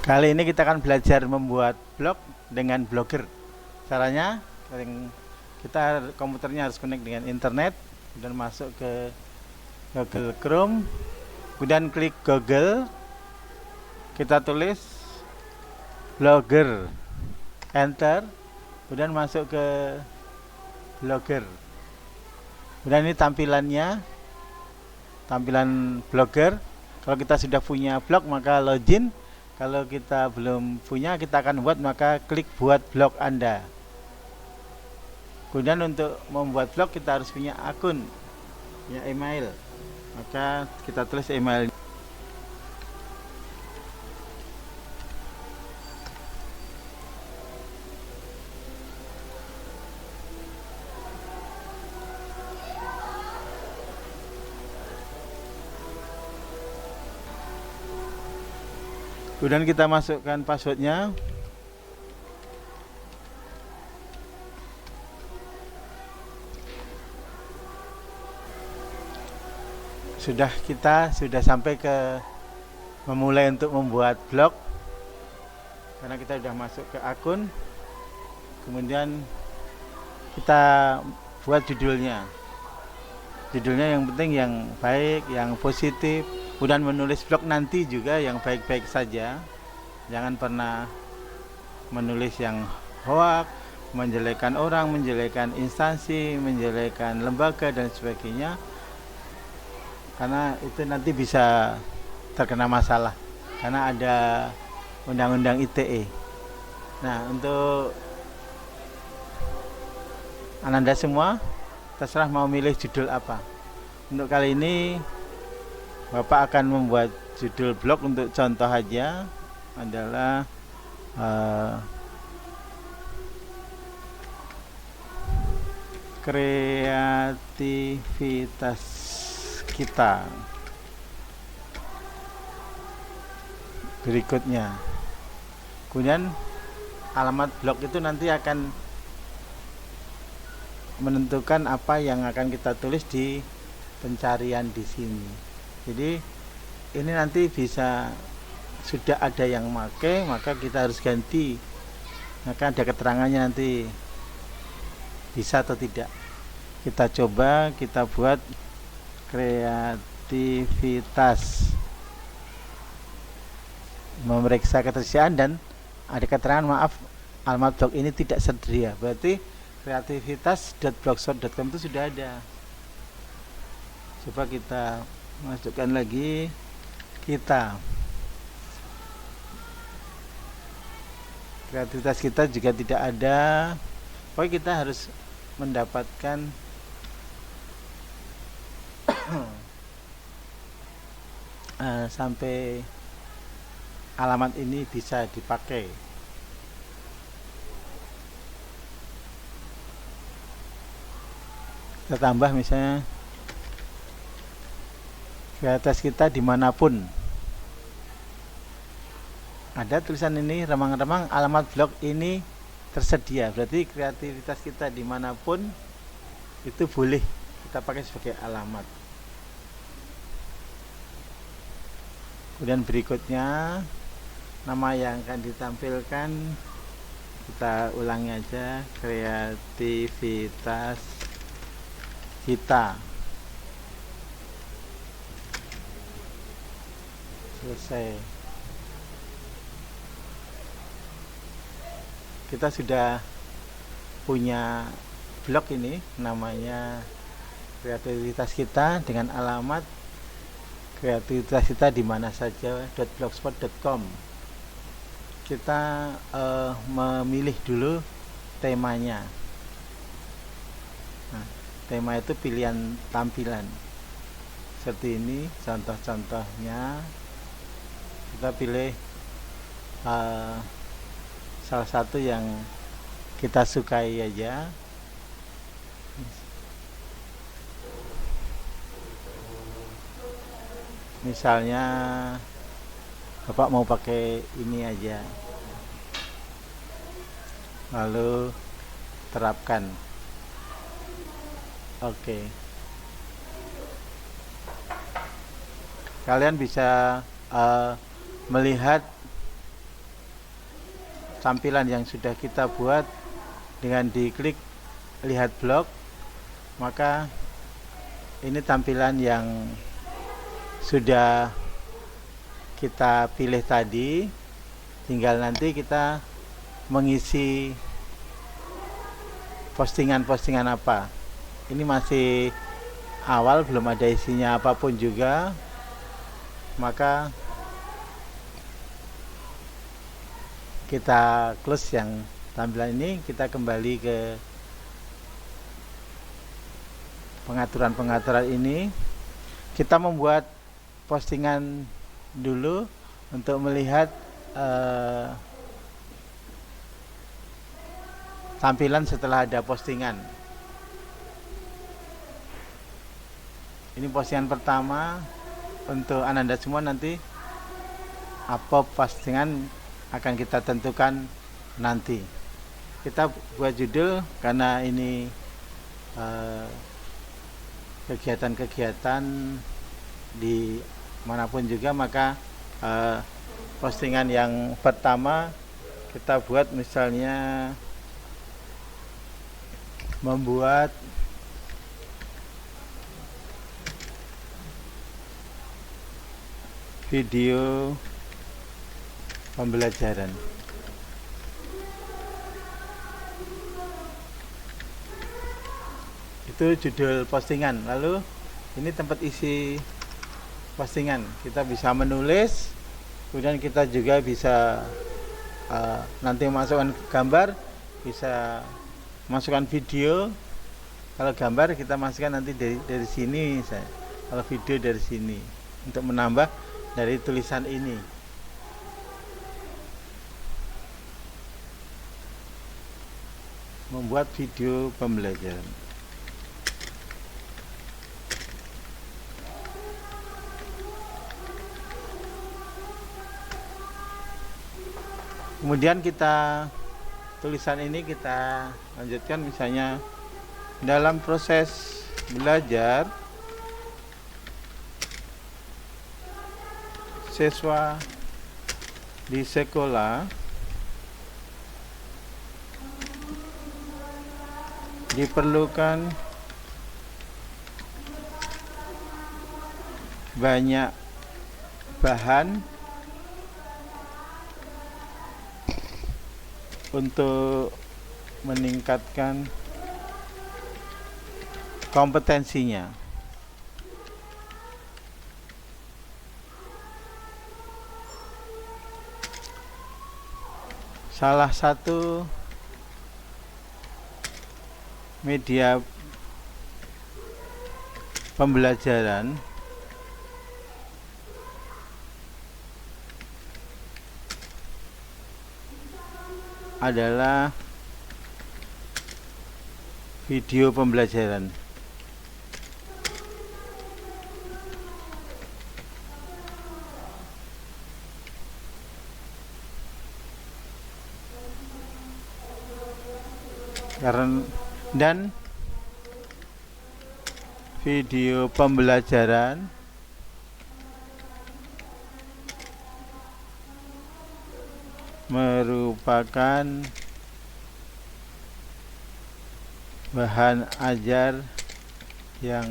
Kali ini kita akan belajar membuat blog dengan Blogger. Caranya, kita komputernya harus connect dengan internet, dan masuk ke Google Chrome, kemudian klik Google, kita tulis Blogger, enter, kemudian masuk ke Blogger. Kemudian ini tampilan Blogger. Kalau kita sudah punya blog maka login. Kalau kita belum punya, kita akan buat, maka klik buat blog Anda. Kemudian untuk membuat blog kita harus punya akun, ya, email. Maka kita tulis email. Kemudian kita masukkan passwordnya. Kita sudah sampai ke memulai untuk membuat blog, karena kita sudah masuk ke akun. Kemudian kita buat judulnya yang penting yang baik, yang positif. Kemudian menulis blog nanti juga yang baik-baik saja, jangan pernah menulis yang hoak, menjelekan orang, menjelekan instansi, menjelekan lembaga dan sebagainya, karena itu nanti bisa terkena masalah karena ada undang-undang ITE. Nah, untuk Ananda semua, terserah mau milih judul apa. Untuk kali ini Bapak akan membuat judul blog untuk contoh aja adalah kreativitas kita berikutnya. Kemudian alamat blog itu nanti akan menentukan apa yang akan kita tulis di pencarian di sini. Jadi ini nanti bisa sudah ada yang make, maka kita harus ganti, maka ada keterangannya nanti bisa atau tidak. Kita coba, kita buat kreativitas, memeriksa ketersediaan, dan ada keterangan maaf alamat blog ini tidak sedia. Berarti kreativitas.blogspot.com itu sudah ada. Coba kita masukkan lagi, kreativitas kita juga tidak ada. Pokoknya kita harus mendapatkan sampai alamat ini bisa dipakai. Kita tambah misalnya kreativitas kita dimanapun. Ada tulisan ini remang-remang alamat blog ini tersedia, berarti kreativitas kita dimanapun itu boleh kita pakai sebagai alamat. Kemudian berikutnya nama yang akan ditampilkan, kita ulangi aja, kreativitas kita. Selesai. Kita sudah punya blog ini, namanya kreativitas kita, dengan alamat kreativitas kita di mana saja .blogspot.com. Kita memilih dulu temanya. Nah, tema itu pilihan tampilan seperti ini, contoh-contohnya. Kita pilih salah satu yang kita sukai aja. Misalnya Bapak mau pakai ini aja, lalu terapkan. Oke. Kalian bisa melihat tampilan yang sudah kita buat dengan diklik lihat blog, maka ini tampilan yang sudah kita pilih tadi. Tinggal nanti kita mengisi postingan-postingan apa. Ini masih awal, belum ada isinya apapun juga, maka kita close yang tampilan ini. Kita kembali ke pengaturan-pengaturan ini. Kita membuat postingan dulu untuk melihat tampilan setelah ada postingan. Ini postingan pertama. Untuk Ananda semua, nanti apa postingan akan kita tentukan nanti. Kita buat judul karena ini kegiatan-kegiatan di manapun juga, maka postingan yang pertama kita buat misalnya membuat video pembelajaran. Itu judul postingan. Lalu ini tempat isi postingan. Kita bisa menulis, kemudian kita juga bisa nanti masukkan gambar, bisa masukkan video. Kalau gambar kita masukkan nanti dari sini, kalau video dari sini, untuk menambah dari tulisan ini. Membuat video pembelajaran. Kemudian kita tulisan ini kita lanjutkan, misalnya dalam proses belajar siswa di sekolah diperlukan banyak bahan untuk meningkatkan kompetensinya. Salah satu media pembelajaran adalah video pembelajaran. Dan video pembelajaran merupakan bahan ajar yang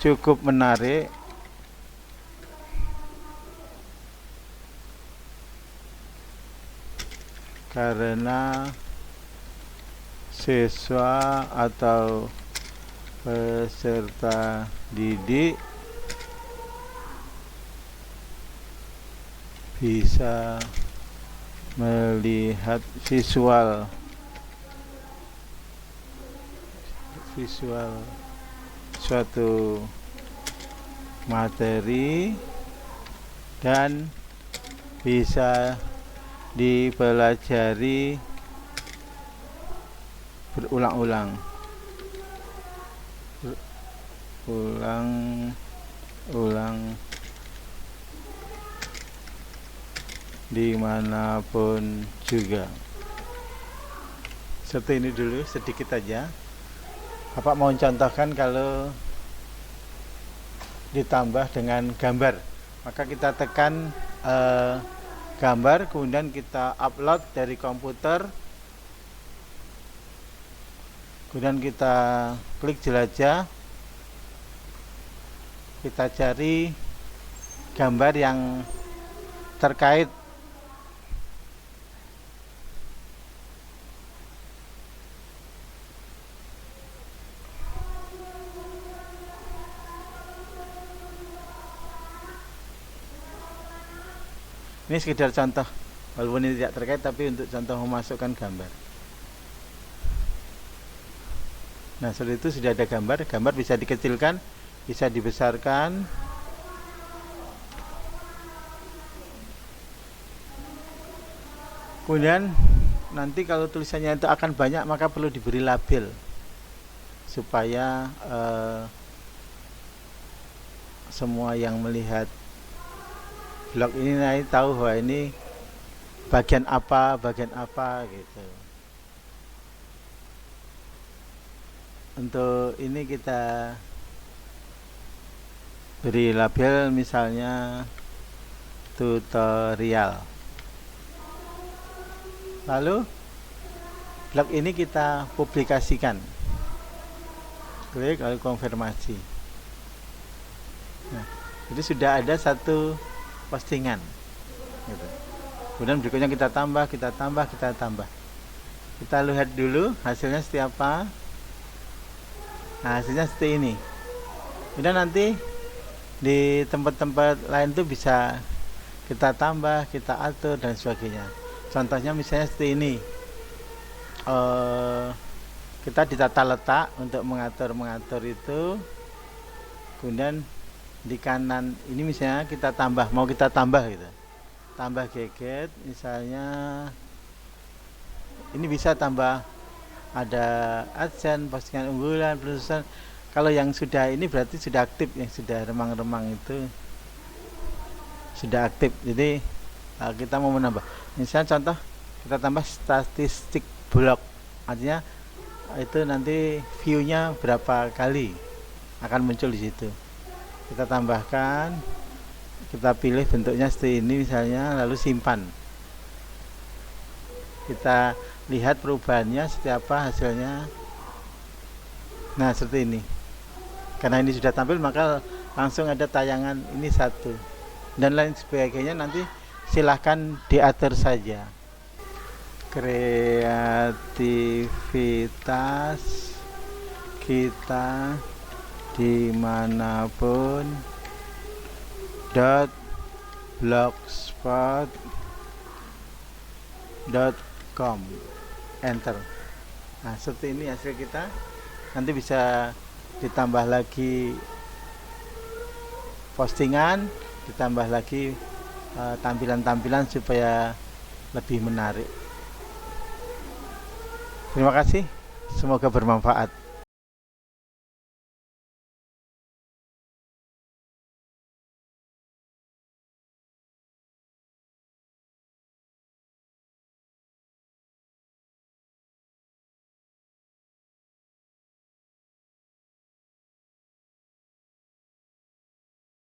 cukup menarik karena siswa atau peserta didik bisa melihat visual suatu materi dan bisa dipelajari berulang-ulang dimanapun juga. Seperti ini dulu sedikit aja. Bapak mau contohkan kalau ditambah dengan gambar, maka kita tekan gambar, kemudian kita upload dari komputer, kemudian kita klik jelajah, kita cari gambar yang terkait. Ini sekedar contoh, walaupun ini tidak terkait, tapi untuk contoh memasukkan gambar. Nah, seperti itu sudah ada gambar. Gambar bisa dikecilkan, bisa dibesarkan. Kemudian nanti kalau tulisannya itu akan banyak, maka perlu diberi label supaya semua yang melihat blog ini nanti tahu bahwa ini bagian apa gitu. Untuk ini kita beri label misalnya tutorial. Lalu blog ini kita publikasikan. Klik lalu konfirmasi. Nah, jadi sudah ada satu postingan gitu. Kemudian berikutnya kita tambah. Kita lihat dulu hasilnya seperti apa. Nah, hasilnya seperti ini. Kemudian nanti di tempat-tempat lain itu bisa kita tambah, kita atur dan sebagainya. Contohnya misalnya seperti ini. Kita ditata letak untuk mengatur itu. Kemudian di kanan ini misalnya kita tambah, mau kita tambah gitu, tambah gadget misalnya, ini bisa tambah ada adsense, postingan unggulan, penelusuran. Kalau yang sudah ini berarti sudah aktif, yang sudah remang-remang itu sudah aktif. Jadi kita mau menambah, misalnya contoh kita tambah statistik blog, artinya itu nanti view-nya berapa kali akan muncul di situ. Kita tambahkan, kita pilih bentuknya seperti ini misalnya, lalu simpan. Kita lihat perubahannya seperti apa hasilnya. Nah, seperti ini. Karena ini sudah tampil, maka langsung ada tayangan ini satu dan lain sebagainya. Nanti silahkan diatur saja. Kreativitas kita dimanapun .blogspot.com, enter. Nah, seperti ini hasil kita. Nanti bisa ditambah lagi postingan, ditambah lagi tampilan-tampilan supaya lebih menarik. Terima kasih, semoga bermanfaat.